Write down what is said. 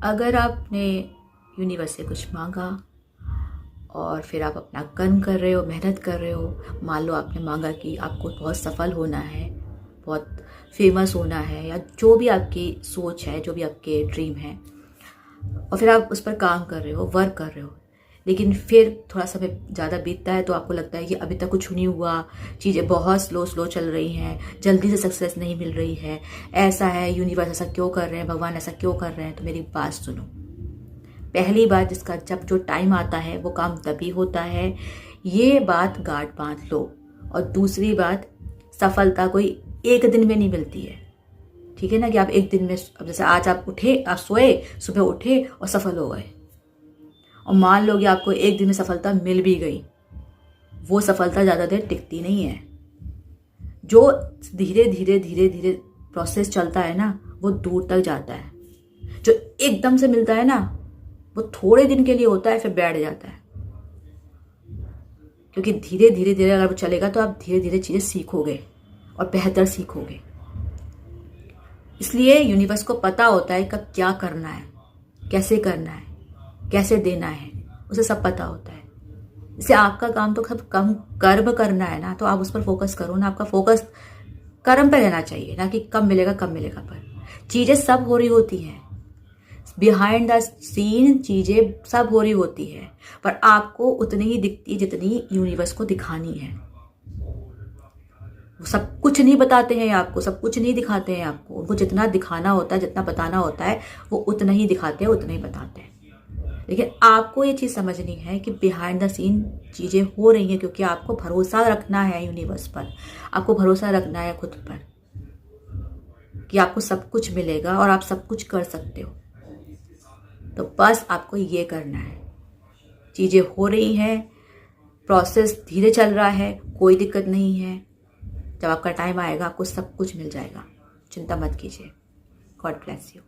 अगर आपने यूनिवर्स से कुछ मांगा और फिर आप अपना कर्म कर रहे हो, मेहनत कर रहे हो, मान लो आपने मांगा कि आपको बहुत सफल होना है, बहुत फेमस होना है, या जो भी आपकी सोच है, जो भी आपके ड्रीम है, और फिर आप उस पर काम कर रहे हो, वर्क कर रहे हो, लेकिन फिर थोड़ा समय ज़्यादा बीतता है तो आपको लगता है कि अभी तक कुछ नहीं हुआ, चीज़ें बहुत स्लो स्लो चल रही हैं, जल्दी से सक्सेस नहीं मिल रही है, ऐसा है, यूनिवर्स ऐसा क्यों कर रहे हैं, भगवान ऐसा क्यों कर रहे हैं। तो मेरी बात सुनो। पहली बात, जिसका जब जो टाइम आता है वो काम तभी होता है, ये बात गांठ बांध लो। और दूसरी बात, सफलता कोई एक दिन में नहीं मिलती है, ठीक है ना, कि आप एक दिन में, अब जैसे आज आप उठे, आप सोए, सुबह उठे और सफल हो गए, और मान लो कि आपको एक दिन में सफलता मिल भी गई, वो सफलता ज़्यादा देर टिकती नहीं है। जो धीरे धीरे धीरे धीरे प्रोसेस चलता है ना, वो दूर तक जाता है। जो एकदम से मिलता है ना, वो थोड़े दिन के लिए होता है, फिर बैठ जाता है। क्योंकि धीरे धीरे धीरे अगर वो चलेगा तो आप धीरे धीरे चीज़ें सीखोगे और बेहतर सीखोगे। इसलिए यूनिवर्स को पता होता है कब क्या करना है, कैसे करना है, कैसे देना है, उसे सब पता होता है। इससे आपका काम तो सब कम कर्म करना है ना, तो आप उस पर फोकस करो ना। आपका फोकस कर्म पे रहना चाहिए, ना कि कब मिलेगा पर। चीज़ें सब हो रही होती हैं, बिहाइंड द सीन चीज़ें सब हो रही होती है, पर आपको उतनी ही दिखती है जितनी यूनिवर्स को दिखानी है। वो सब कुछ नहीं बताते हैं आपको, सब कुछ नहीं दिखाते हैं आपको। उनको जितना दिखाना होता है, जितना बताना होता है, वो उतना ही दिखाते हैं, उतना ही बताते हैं। लेकिन आपको ये चीज़ समझनी है कि बिहाइंड द सीन चीज़ें हो रही हैं, क्योंकि आपको भरोसा रखना है यूनिवर्स पर, आपको भरोसा रखना है खुद पर कि आपको सब कुछ मिलेगा और आप सब कुछ कर सकते हो। तो बस आपको ये करना है। चीज़ें हो रही हैं, प्रोसेस धीरे चल रहा है, कोई दिक्कत नहीं है। जब आपका टाइम आएगा आपको सब कुछ मिल जाएगा, चिंता मत कीजिए। God bless you.